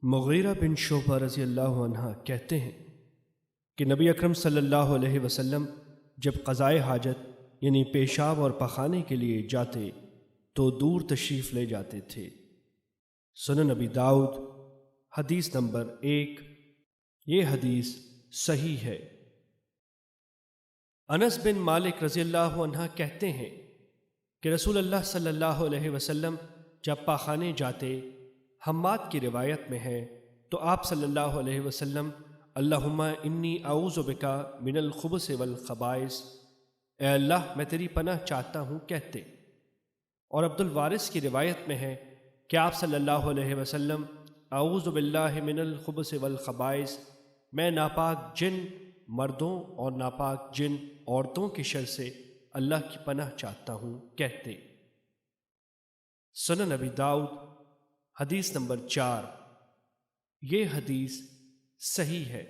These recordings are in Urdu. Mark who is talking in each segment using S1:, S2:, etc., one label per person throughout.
S1: مغیرہ بن شعبہ رضی اللہ عنہ کہتے ہیں کہ نبی اکرم صلی اللہ علیہ وسلم جب قضائے حاجت یعنی پیشاب اور پخانے کے لیے جاتے تو دور تشریف لے جاتے تھے۔ سنن نبی داؤد حدیث نمبر 1۔ یہ حدیث صحیح ہے۔ انس بن مالک رضی اللہ عنہ کہتے ہیں کہ رسول اللہ صلی اللہ علیہ وسلم جب پاخانے جاتے، حماد کی روایت میں ہے، تو آپ صلی اللہ علیہ وسلم اللہم انی اعوذ بکا من الخبث والخبائث، اے اللہ میں تیری پناہ چاہتا ہوں کہتے۔ اور عبد الوارث کی روایت میں ہے کہ آپ صلی اللہ علیہ وسلم اعوذ باللہ من الخبث والخبائث، میں ناپاک جن مردوں اور ناپاک جن عورتوں کی شر سے اللہ کی پناہ چاہتا ہوں کہتے۔ سنن نبی داؤد حدیث نمبر 4۔ یہ حدیث صحیح ہے۔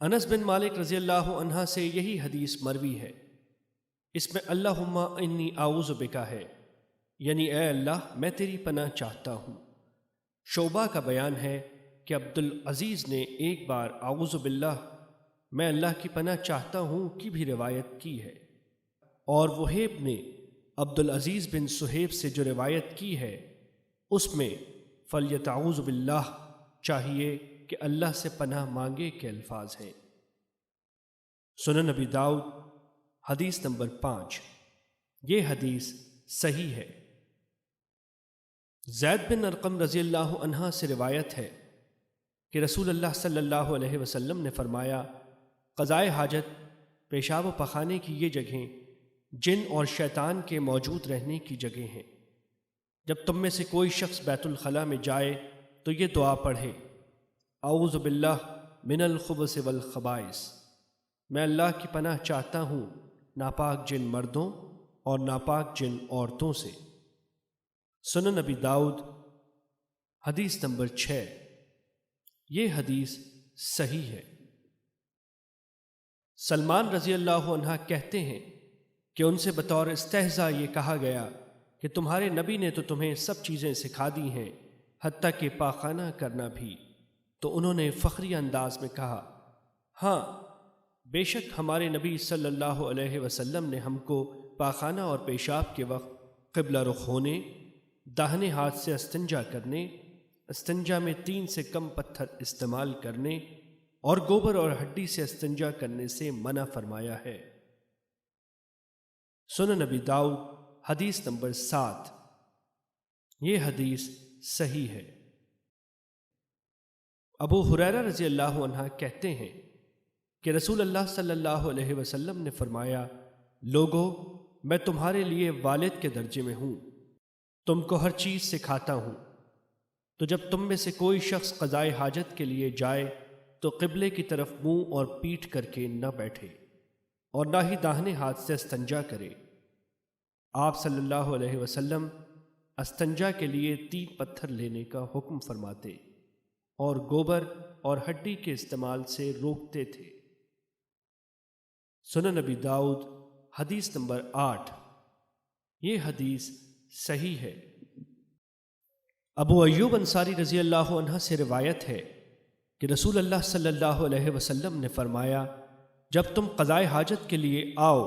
S1: انس بن مالک رضی اللہ عنہ سے یہی حدیث مروی ہے۔ اس میں اللہم انی اعوذ بکا ہے، یعنی اے اللہ میں تیری پناہ چاہتا ہوں۔ شعبہ کا بیان ہے کہ عبد العزیز نے ایک بار اعوذ باللہ میں اللہ کی پناہ چاہتا ہوں کی بھی روایت کی ہے، اور وہیب نے عبد العزیز بن صہیب سے جو روایت کی ہے اس میں فلیتعوذ باللہ چاہیے کہ اللہ سے پناہ مانگے کے الفاظ ہیں۔ سنن نبی داؤد حدیث نمبر 5۔ یہ حدیث صحیح ہے۔ زید بن ارقم رضی اللہ عنہ سے روایت ہے کہ رسول اللہ صلی اللہ علیہ وسلم نے فرمایا، قضائے حاجت پیشاب و پخانے کی یہ جگہیں جن اور شیطان کے موجود رہنے کی جگہ ہیں۔ جب تم میں سے کوئی شخص بیت الخلاء میں جائے تو یہ دعا پڑھے، اعوذ باللہ من الخبث والخبائث، میں اللہ کی پناہ چاہتا ہوں ناپاک جن مردوں اور ناپاک جن عورتوں سے۔ سنن نبی داؤد حدیث نمبر 6۔ یہ حدیث صحیح ہے۔ سلمان رضی اللہ عنہ کہتے ہیں کہ ان سے بطور استہزاء یہ کہا گیا کہ تمہارے نبی نے تو تمہیں سب چیزیں سکھا دی ہیں حتیٰ کہ پاخانہ کرنا بھی، تو انہوں نے فخری انداز میں کہا، ہاں بے شک ہمارے نبی صلی اللہ علیہ وسلم نے ہم کو پاخانہ اور پیشاب کے وقت قبلہ رخ ہونے، داہنے ہاتھ سے استنجا کرنے، استنجا میں 3 سے کم پتھر استعمال کرنے اور گوبر اور ہڈی سے استنجا کرنے سے منع فرمایا ہے۔ سنن نبی داؤد حدیث نمبر 7۔ یہ حدیث صحیح ہے۔ ابو ہریرہ رضی اللہ عنہ کہتے ہیں کہ رسول اللہ صلی اللہ علیہ وسلم نے فرمایا، لوگو میں تمہارے لیے والد کے درجے میں ہوں، تم کو ہر چیز سکھاتا ہوں۔ تو جب تم میں سے کوئی شخص قضائے حاجت کے لیے جائے تو قبلے کی طرف منہ اور پیٹھ کر کے نہ بیٹھے اور نہ ہی داہنے ہاتھ سے استنجا کرے۔ آپ صلی اللہ علیہ وسلم استنجا کے لیے 3 پتھر لینے کا حکم فرماتے اور گوبر اور ہڈی کے استعمال سے روکتے تھے۔ سنن نبی داؤد حدیث نمبر 8۔ یہ حدیث صحیح ہے۔ ابو ایوب انصاری رضی اللہ عنہ سے روایت ہے کہ رسول اللہ صلی اللہ علیہ وسلم نے فرمایا، جب تم قضائے حاجت کے لیے آؤ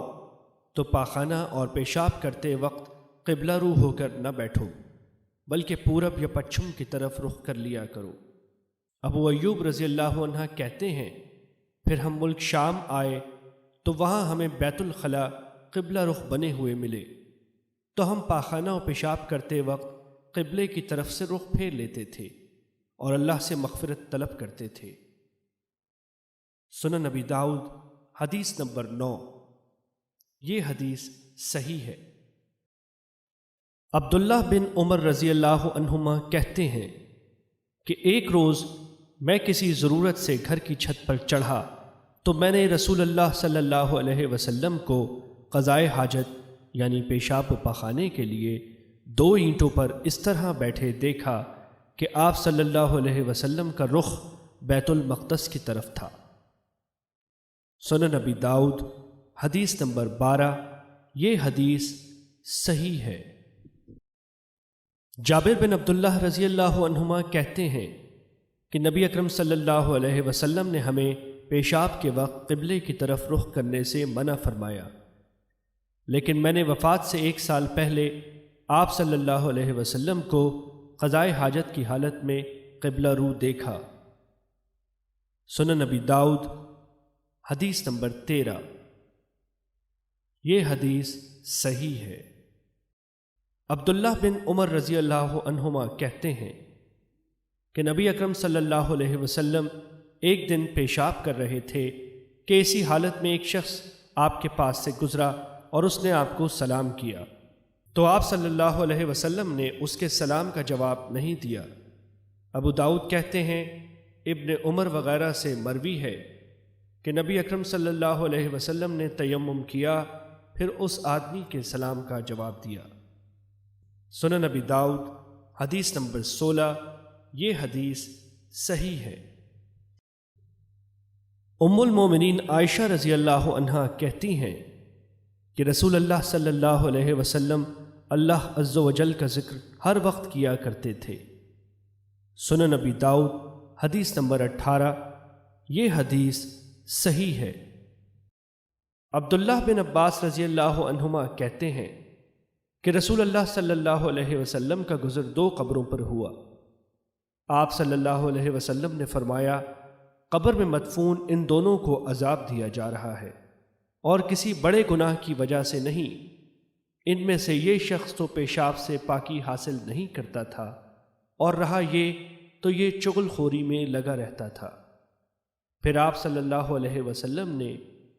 S1: تو پاخانہ اور پیشاب کرتے وقت قبلہ رو ہو کر نہ بیٹھو بلکہ پورب یا پچھم کی طرف رخ کر لیا کرو۔ ابو ایوب رضی اللہ عنہ کہتے ہیں، پھر ہم ملک شام آئے تو وہاں ہمیں بیت الخلاء قبلہ رخ بنے ہوئے ملے، تو ہم پاخانہ و پیشاب کرتے وقت قبلے کی طرف سے رخ پھیر لیتے تھے اور اللہ سے مغفرت طلب کرتے تھے۔ سنن نبی داؤد حدیث نمبر 9۔ یہ حدیث صحیح ہے۔ عبداللہ بن عمر رضی اللہ عنہما کہتے ہیں کہ ایک روز میں کسی ضرورت سے گھر کی چھت پر چڑھا تو میں نے رسول اللہ صلی اللہ علیہ وسلم کو قضائے حاجت یعنی پیشاب و پخانے کے لیے 2 اینٹوں پر اس طرح بیٹھے دیکھا کہ آپ صلی اللہ علیہ وسلم کا رخ بیت المقدس کی طرف تھا۔ سنن نبی داؤد حدیث نمبر 12۔ یہ حدیث صحیح ہے۔ جابر بن عبداللہ رضی اللہ عنہما کہتے ہیں کہ نبی اکرم صلی اللہ علیہ وسلم نے ہمیں پیشاب کے وقت قبلے کی طرف رخ کرنے سے منع فرمایا، لیکن میں نے وفات سے 1 سال پہلے آپ صلی اللہ علیہ وسلم کو قضائے حاجت کی حالت میں قبلہ رو دیکھا۔ سنن نبی داؤد حدیث نمبر 13۔ یہ حدیث صحیح ہے۔ عبداللہ بن عمر رضی اللہ عنہما کہتے ہیں کہ نبی اکرم صلی اللہ علیہ وسلم ایک دن پیشاب کر رہے تھے کہ اسی حالت میں ایک شخص آپ کے پاس سے گزرا اور اس نے آپ کو سلام کیا، تو آپ صلی اللہ علیہ وسلم نے اس کے سلام کا جواب نہیں دیا۔ ابو داؤد کہتے ہیں ابن عمر وغیرہ سے مروی ہے کہ نبی اکرم صلی اللہ علیہ وسلم نے تیمم کیا، پھر اس آدمی کے سلام کا جواب دیا۔ سنن نبی داؤد حدیث نمبر 16۔ یہ حدیث صحیح ہے۔ ام المومنین عائشہ رضی اللہ عنہا کہتی ہیں کہ رسول اللہ صلی اللہ علیہ وسلم اللہ عز و جل کا ذکر ہر وقت کیا کرتے تھے۔ سنن نبی داؤد حدیث نمبر 18۔ یہ حدیث صحیح ہے۔ عبداللہ بن عباس رضی اللہ عنہما کہتے ہیں کہ رسول اللہ صلی اللہ علیہ وسلم کا گزر 2 قبروں پر ہوا۔ آپ صلی اللہ علیہ وسلم نے فرمایا، قبر میں مدفون ان دونوں کو عذاب دیا جا رہا ہے، اور کسی بڑے گناہ کی وجہ سے نہیں۔ ان میں سے یہ شخص تو پیشاب سے پاکی حاصل نہیں کرتا تھا، اور رہا یہ تو یہ چغل خوری میں لگا رہتا تھا۔ پھر آپ صلی اللہ علیہ وسلم نے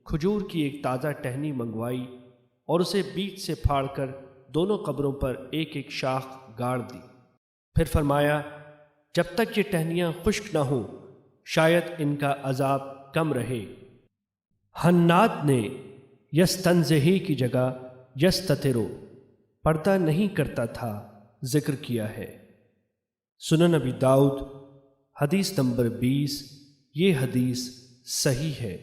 S1: کھجور کی ایک تازہ ٹہنی منگوائی اور اسے بیچ سے پھاڑ کر دونوں قبروں پر ایک ایک شاخ گاڑ دی۔ پھر فرمایا، جب تک یہ ٹہنیاں خشک نہ ہوں شاید ان کا عذاب کم رہے۔ حناد نے یستنزہی کی جگہ یستترو پردہ نہیں کرتا تھا ذکر کیا ہے۔ سنن نبی داؤد حدیث نمبر 20۔ یہ حدیث صحیح ہے۔